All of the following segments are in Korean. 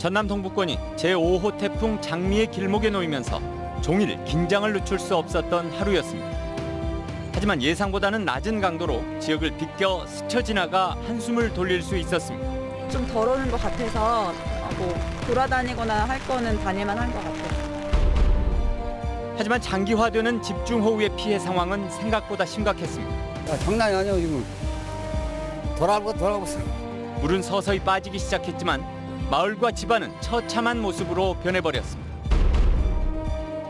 전남 동부권이 제5호 태풍 장미의 길목에 놓이면서 종일 긴장을 늦출 수 없었던 하루였습니다. 하지만 예상보다는 낮은 강도로 지역을 비껴 스쳐 지나가 한숨을 돌릴 수 있었습니다. 좀 덜 오는 것 같아서 돌아다니거나 할 거는 다닐만 한 것 같아요. 하지만 장기화되는 집중호우의 피해 상황은 생각보다 심각했습니다. 장난이 아니에요 지금. 돌아가고 있어. 물은 서서히 빠지기 시작했지만 마을과 집안은 처참한 모습으로 변해버렸습니다.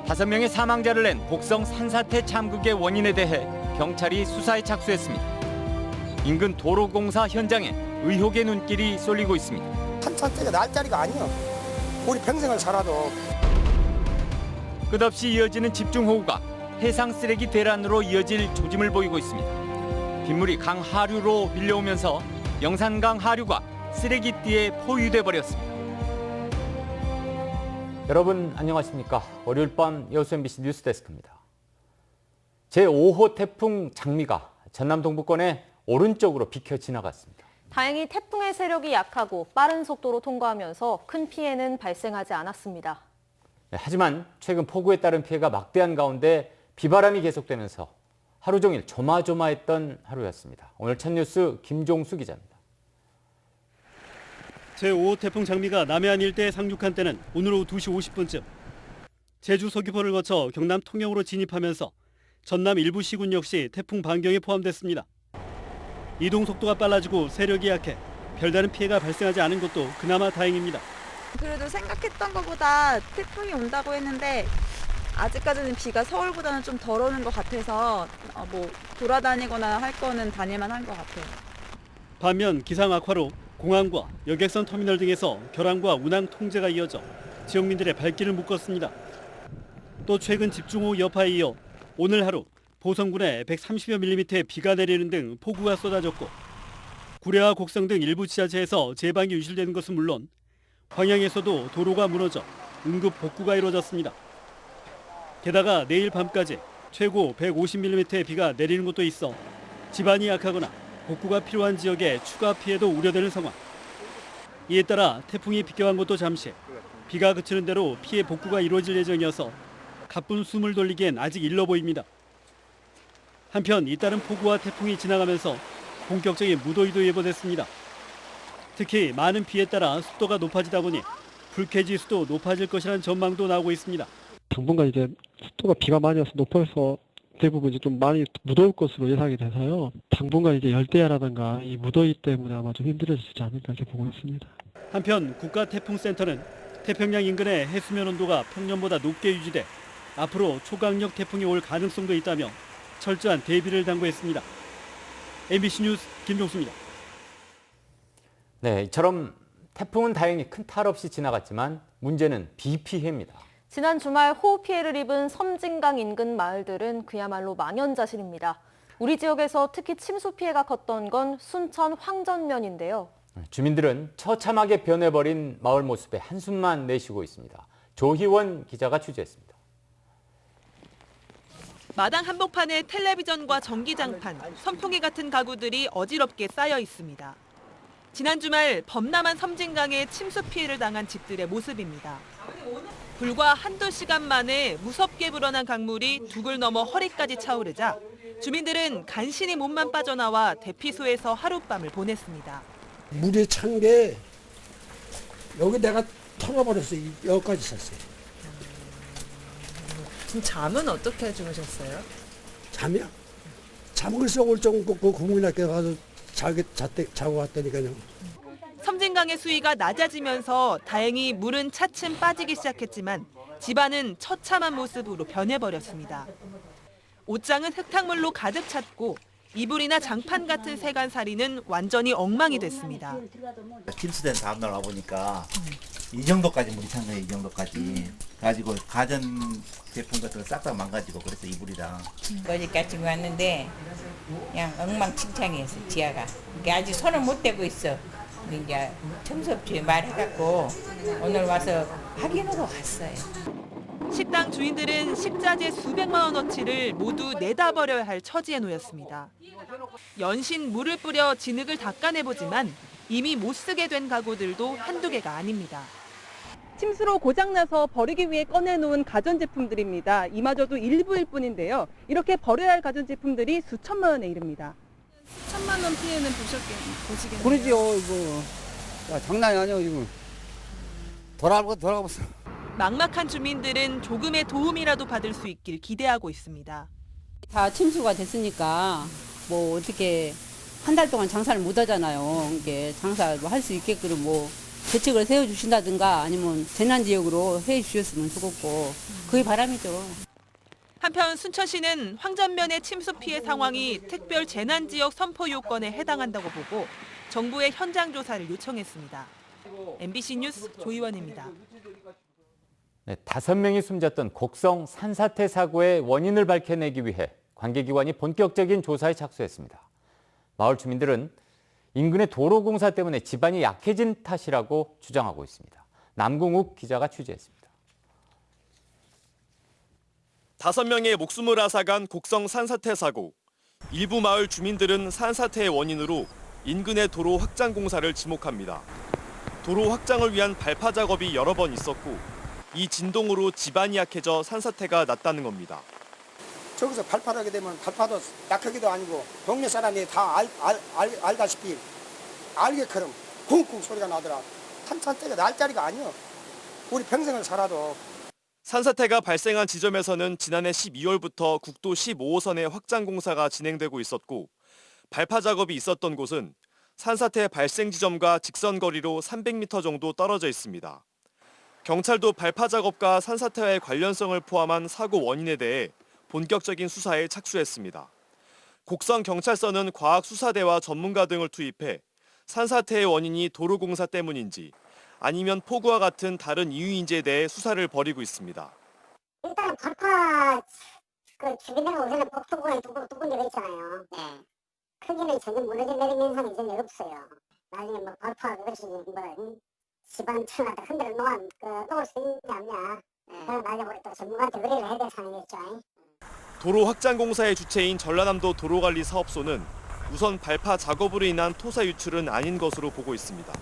5명의 사망자를 낸 곡성 산사태 참극의 원인에 대해 경찰이 수사에 착수했습니다. 인근 도로공사 현장에 의혹의 눈길이 쏠리고 있습니다. 산사태가 날짜리가 아니야. 우리 평생을 살아도. 끝없이 이어지는 집중호우가 해상 쓰레기 대란으로 이어질 조짐을 보이고 있습니다. 빗물이 강 하류로 밀려오면서 영산강 하류가 쓰레기띠에 포위돼 버렸습니다. 여러분 안녕하십니까? 월요일 밤 여수 MBC 뉴스데스크입니다. 제5호 태풍 장미가 전남 동부권의 오른쪽으로 비켜 지나갔습니다. 다행히 태풍의 세력이 약하고 빠른 속도로 통과하면서 큰 피해는 발생하지 않았습니다. 네, 하지만 최근 폭우에 따른 피해가 막대한 가운데 비바람이 계속되면서 하루 종일 조마조마했던 하루였습니다. 오늘 첫 뉴스 김종수 기자입니다. 제5호 태풍 장미가 남해안 일대에 상륙한 때는 오늘 오후 2시 50분쯤 제주 서귀포를 거쳐 경남 통영으로 진입하면서 전남 일부 시군 역시 태풍 반경에 포함됐습니다. 이동 속도가 빨라지고 세력이 약해 별다른 피해가 발생하지 않은 것도 그나마 다행입니다. 그래도 생각했던 것보다 태풍이 온다고 했는데 아직까지는 비가 서울보다는 좀 덜 오는 것 같아서 돌아다니거나 할 거는 다닐만 한 것 같아요. 반면 기상 악화로 공항과 여객선 터미널 등에서 결항과 운항 통제가 이어져 지역민들의 발길을 묶었습니다. 또 최근 집중호우 여파에 이어 오늘 하루 보성군에 130여 밀리미터의 비가 내리는 등 폭우가 쏟아졌고 구례와 곡성 등 일부 지자체에서 제방이 유실되는 것은 물론 광양에서도 도로가 무너져 응급 복구가 이루어졌습니다. 게다가 내일 밤까지 최고 150mm의 비가 내리는 곳도 있어 지반이 약하거나 복구가 필요한 지역에 추가 피해도 우려되는 상황. 이에 따라 태풍이 비껴간 곳도 잠시 비가 그치는 대로 피해 복구가 이루어질 예정이어서 가쁜 숨을 돌리기엔 아직 일러 보입니다. 한편 잇따른 폭우와 태풍이 지나가면서 본격적인 무더위도 예보됐습니다. 특히 많은 비에 따라 습도가 높아지다 보니 불쾌지수도 높아질 것이라는 전망도 나오고 있습니다. 당분간 이제 습도가 비가 많이 와서 높아서 대부분 이제 좀 많이 무더울 것으로 예상이 돼서요. 당분간 이제 열대야라든가 이 무더위 때문에 아마 좀 힘들어지지 않을까 이렇게 보고 있습니다. 한편 국가태풍센터는 태평양 인근의 해수면 온도가 평년보다 높게 유지돼 앞으로 초강력 태풍이 올 가능성도 있다며 철저한 대비를 당부했습니다. MBC 뉴스 김종수입니다. 네, 이처럼 태풍은 다행히 큰 탈 없이 지나갔지만 문제는 비 피해입니다. 지난 주말 호우 피해를 입은 섬진강 인근 마을들은 그야말로 망연자실입니다. 우리 지역에서 특히 침수 피해가 컸던 건 순천 황전면인데요. 주민들은 처참하게 변해버린 마을 모습에 한숨만 내쉬고 있습니다. 조희원 기자가 취재했습니다. 마당 한복판에 텔레비전과 전기장판, 선풍기 같은 가구들이 어지럽게 쌓여 있습니다. 지난 주말 범람한 섬진강에 침수 피해를 당한 집들의 모습입니다. 불과 한두 시간 만에 무섭게 불어난 강물이 둑을 넘어 허리까지 차오르자 주민들은 간신히 몸만 빠져나와 대피소에서 하룻밤을 보냈습니다. 물이 찬 게 여기 내가 털어버렸어요. 여기까지 찼어요. 지금 잠은 어떻게 주무셨어요? 잠이야? 잠을 썩을 정도 그 구멍이나 깨가서 자고 왔다니까요. 섬진강의 수위가 낮아지면서 다행히 물은 차츰 빠지기 시작했지만 집안은 처참한 모습으로 변해버렸습니다. 옷장은 흙탕물로 가득 찼고 이불이나 장판 같은 세간살이는 완전히 엉망이 됐습니다. 침수된 다음날 와보니까 이 정도까지 물이 찬 거예요. 이 정도까지. 가지고 가전 제품 같은 거 싹 다 망가지고 그래서 이불이랑. 어제까지 왔는데 그냥 엉망진창이었어 지하가. 이게 아직 손을 못 대고 있어. 이제 청소업체에 말해갖고 오늘 와서 확인하고 갔어요. 식당 주인들은 식자재 수백만 원어치를 모두 내다 버려야 할 처지에 놓였습니다. 연신 물을 뿌려 진흙을 닦아내보지만 이미 못 쓰게 된 가구들도 한두 개가 아닙니다. 침수로 고장나서 버리기 위해 꺼내놓은 가전제품들입니다. 이마저도 일부일 뿐인데요. 이렇게 버려야 할 가전제품들이 수천만 원에 이릅니다. 수천만 원 피해는 보시겠네요. 그러지요, 이거. 야, 장난이 아니야, 이거. 돌아가면서. 막막한 주민들은 조금의 도움이라도 받을 수 있길 기대하고 있습니다. 다 침수가 됐으니까 뭐 어떻게 한 달 동안 장사를 못 하잖아요. 이게 장사 뭐 할 수 있게끔 뭐 대책을 세워주신다든가 아니면 재난지역으로 해주셨으면 좋겠고 그게 바람이죠. 한편 순천시는 황전면의 침수 피해 상황이 특별 재난지역 선포 요건에 해당한다고 보고 정부의 현장 조사를 요청했습니다. MBC 뉴스 조이원입니다. 네, 5명이 숨졌던 곡성 산사태 사고의 원인을 밝혀내기 위해 관계기관이 본격적인 조사에 착수했습니다. 마을 주민들은 인근의 도로공사 때문에 집안이 약해진 탓이라고 주장하고 있습니다. 남궁욱 기자가 취재했습니다. 5명의 목숨을 앗아간 곡성 산사태 사고. 일부 마을 주민들은 산사태의 원인으로 인근의 도로 확장 공사를 지목합니다. 도로 확장을 위한 발파 작업이 여러 번 있었고 이 진동으로 집안이 약해져 산사태가 났다는 겁니다. 저기서 발파를 하게 되면 발파도 약하기도 아니고 동네 사람이 다 알다시피 알게처럼 쿵쿵 소리가 나더라. 산사태가 날 자리가 아니야. 우리 평생을 살아도. 산사태가 발생한 지점에서는 지난해 12월부터 국도 15호선의 확장 공사가 진행되고 있었고 발파 작업이 있었던 곳은 산사태 발생 지점과 직선 거리로 300m 정도 떨어져 있습니다. 경찰도 발파 작업과 산사태와의 관련성을 포함한 사고 원인에 대해 본격적인 수사에 착수했습니다. 곡성경찰서는 과학수사대와 전문가 등을 투입해 산사태의 원인이 도로공사 때문인지 아니면 폭우와 같은 다른 이유인지에 대해 수사를 벌이고 있습니다. 일단 발파 주변에 우리는 복도구에 두 군데가 있잖아요. 네. 크기는 전혀 무너져 내린 현상이 전혀 없어요. 나중에 뭐 발파 그것이 뭐 집안 천하다 흔들어 놓을 수 있냐 없냐. 그럼 나중에 우리 또 전문가한테 의뢰를 해야 될 상황이겠죠. 도로 확장 공사의 주체인 전라남도 도로관리사업소는 우선 발파 작업으로 인한 토사 유출은 아닌 것으로 보고 있습니다.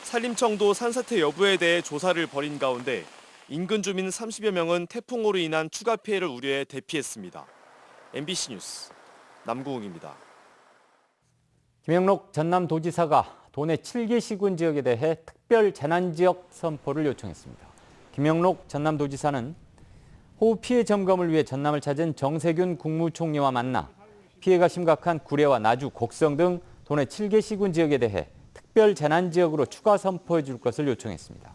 산림청도 산사태 여부에 대해 조사를 벌인 가운데 인근 주민 30여 명은 태풍으로 인한 추가 피해를 우려해 대피했습니다. MBC 뉴스 남궁욱입니다. 김영록 전남도지사가 도내 7개 시군 지역에 대해 특별 재난지역 선포를 요청했습니다. 김영록 전남도지사는 호우 피해 점검을 위해 전남을 찾은 정세균 국무총리와 만나 피해가 심각한 구례와 나주, 곡성 등 도내 7개 시군 지역에 대해 특별 재난지역으로 추가 선포해 줄 것을 요청했습니다.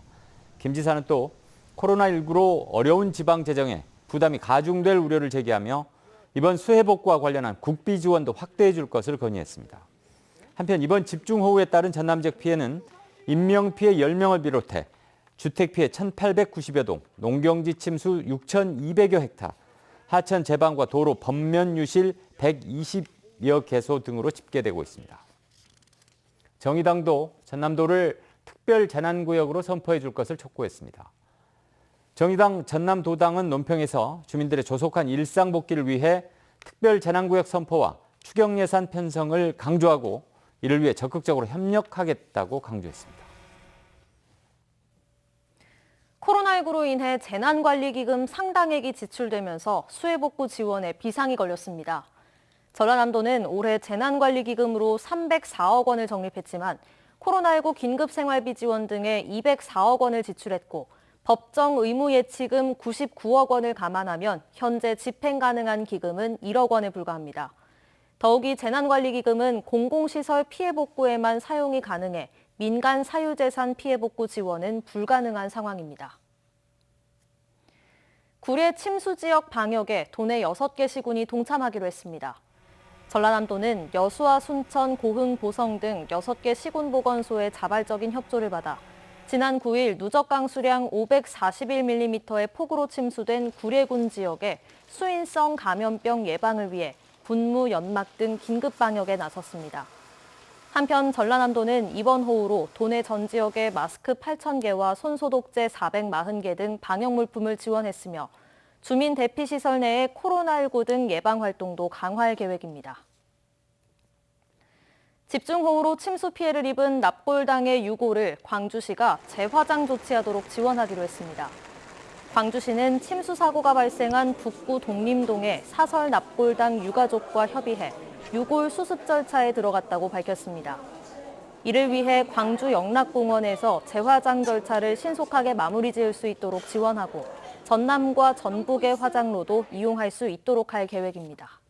김 지사는 또 코로나19로 어려운 지방 재정에 부담이 가중될 우려를 제기하며 이번 수해 복구와 관련한 국비 지원도 확대해 줄 것을 건의했습니다. 한편 이번 집중호우에 따른 전남 지역 피해는 인명피해 10명을 비롯해 주택피해 1,890여 동, 농경지 침수 6,200여 헥타, 하천 제방과 도로 범면 유실 120여 개소 등으로 집계되고 있습니다. 정의당도 전남도를 특별 재난구역으로 선포해 줄 것을 촉구했습니다. 정의당 전남도당은 논평에서 주민들의 조속한 일상 복귀를 위해 특별 재난구역 선포와 추경 예산 편성을 강조하고 이를 위해 적극적으로 협력하겠다고 강조했습니다. 코로나19로 인해 재난관리기금 상당액이 지출되면서 수해복구 지원에 비상이 걸렸습니다. 전라남도는 올해 재난관리기금으로 304억 원을 적립했지만 코로나19 긴급생활비 지원 등에 204억 원을 지출했고 법정 의무 예치금 99억 원을 감안하면 현재 집행 가능한 기금은 1억 원에 불과합니다. 더욱이 재난관리기금은 공공시설 피해복구에만 사용이 가능해 민간 사유재산 피해복구 지원은 불가능한 상황입니다. 구례 침수 지역 방역에 도내 6개 시군이 동참하기로 했습니다. 전라남도는 여수와 순천, 고흥, 보성 등 6개 시군보건소의 자발적인 협조를 받아 지난 9일 누적 강수량 541mm의 폭우로 침수된 구례군 지역의 수인성 감염병 예방을 위해 분무, 연막 등 긴급 방역에 나섰습니다. 한편 전라남도는 이번 호우로 도내 전 지역에 마스크 8,000개와 손소독제 440개 등 방역 물품을 지원했으며 주민 대피시설 내의 코로나19 등 예방 활동도 강화할 계획입니다. 집중호우로 침수 피해를 입은 납골당의 유골을 광주시가 재화장 조치하도록 지원하기로 했습니다. 광주시는 침수 사고가 발생한 북구 독림동의 사설 납골당 유가족과 협의해 유골 수습 절차에 들어갔다고 밝혔습니다. 이를 위해 광주 영락공원에서 재화장 절차를 신속하게 마무리 지을 수 있도록 지원하고 전남과 전북의 화장로도 이용할 수 있도록 할 계획입니다.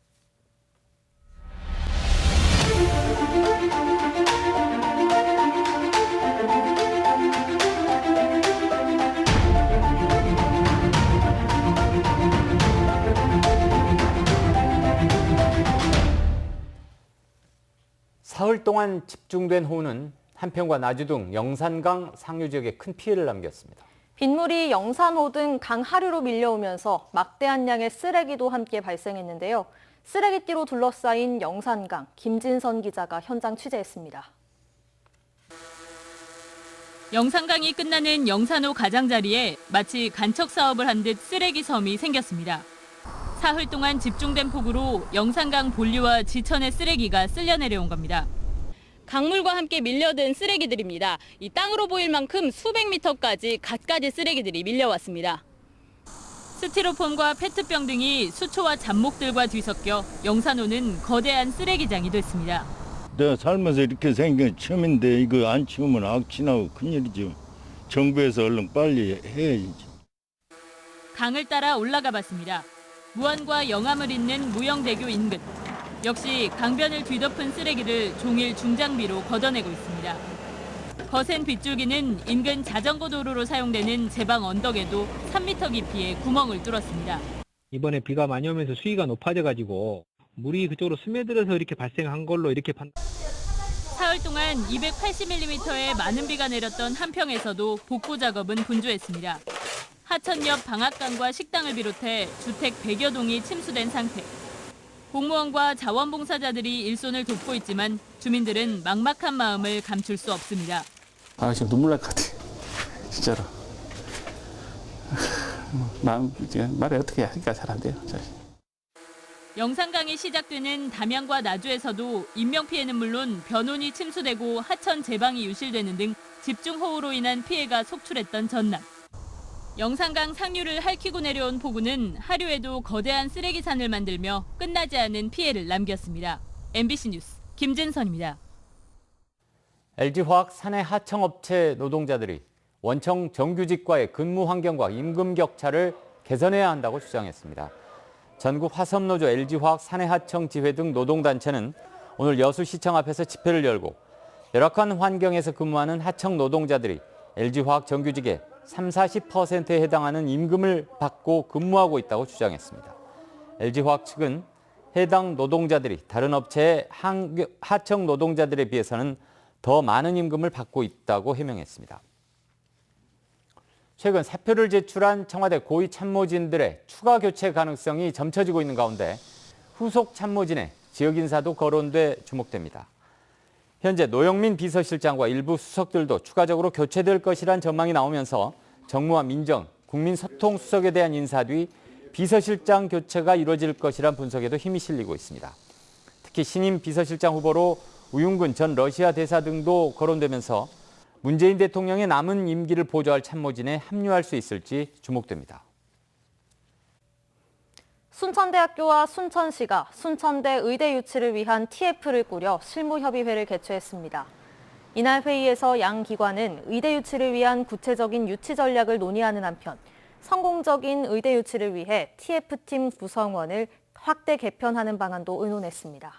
사흘 동안 집중된 호우는 한평과 나주 등 영산강 상류 지역에 큰 피해를 남겼습니다. 빗물이 영산호 등 강 하류로 밀려오면서 막대한 양의 쓰레기도 함께 발생했는데요. 쓰레기띠로 둘러싸인 영산강, 김진선 기자가 현장 취재했습니다. 영산강이 끝나는 영산호 가장자리에 마치 간척 사업을 한 듯 쓰레기 섬이 생겼습니다. 사흘 동안 집중된 폭우로 영산강 본류와 지천의 쓰레기가 쓸려 내려온 겁니다. 강물과 함께 밀려든 쓰레기들입니다. 이 땅으로 보일 만큼 수백 미터까지 갖가지 쓰레기들이 밀려왔습니다. 스티로폼과 페트병 등이 수초와 잡목들과 뒤섞여 영산호는 거대한 쓰레기장이 됐습니다. 내가 살면서 이렇게 생긴 게 처음인데 이거 안 치우면 악취나고 큰일이죠. 정부에서 얼른 빨리 해야지. 강을 따라 올라가 봤습니다. 무안과 영암을 잇는 무영대교 인근. 역시 강변을 뒤덮은 쓰레기를 종일 중장비로 걷어내고 있습니다. 거센 빗줄기는 인근 자전거 도로로 사용되는 제방 언덕에도 3m 깊이의 구멍을 뚫었습니다. 이번에 비가 많이 오면서 수위가 높아져가지고 물이 그쪽으로 스며들어서 이렇게 발생한 걸로 이렇게 사흘 동안 280mm의 많은 비가 내렸던 한평에서도 복구 작업은 분주했습니다. 하천 옆 방앗간과 식당을 비롯해 주택 100여 동이 침수된 상태. 공무원과 자원봉사자들이 일손을 돕고 있지만 주민들은 막막한 마음을 감출 수 없습니다. 지금 눈물 날 것 같아. 진짜로. 마음 말을 어떻게 하니까 잘 안 돼요. 영산강이 시작되는 담양과 나주에서도 인명피해는 물론 변온이 침수되고 하천 제방이 유실되는 등 집중호우로 인한 피해가 속출했던 전남. 영산강 상류를 핥히고 내려온 폭우는 하류에도 거대한 쓰레기산을 만들며 끝나지 않은 피해를 남겼습니다. MBC 뉴스 김진선입니다. LG화학 사내 하청업체 노동자들이 원청 정규직과의 근무 환경과 임금 격차를 개선해야 한다고 주장했습니다. 전국 화섬노조, LG화학 사내하청지회 등 노동단체는 오늘 여수시청 앞에서 집회를 열고 열악한 환경에서 근무하는 하청 노동자들이 LG화학 정규직의 30-40%에 해당하는 임금을 받고 근무하고 있다고 주장했습니다. LG화학 측은 해당 노동자들이 다른 업체의 하청 노동자들에 비해서는 더 많은 임금을 받고 있다고 해명했습니다. 최근 사표를 제출한 청와대 고위 참모진들의 추가 교체 가능성이 점쳐지고 있는 가운데 후속 참모진의 지역 인사도 거론돼 주목됩니다. 현재 노영민 비서실장과 일부 수석들도 추가적으로 교체될 것이란 전망이 나오면서 정무와 민정, 국민소통수석에 대한 인사 뒤 비서실장 교체가 이루어질 것이란 분석에도 힘이 실리고 있습니다. 특히 신임 비서실장 후보로 우윤근 전 러시아 대사 등도 거론되면서 문재인 대통령의 남은 임기를 보좌할 참모진에 합류할 수 있을지 주목됩니다. 순천대학교와 순천시가 순천대 의대 유치를 위한 TF를 꾸려 실무협의회를 개최했습니다. 이날 회의에서 양 기관은 의대 유치를 위한 구체적인 유치 전략을 논의하는 한편 성공적인 의대 유치를 위해 TF팀 구성원을 확대 개편하는 방안도 의논했습니다.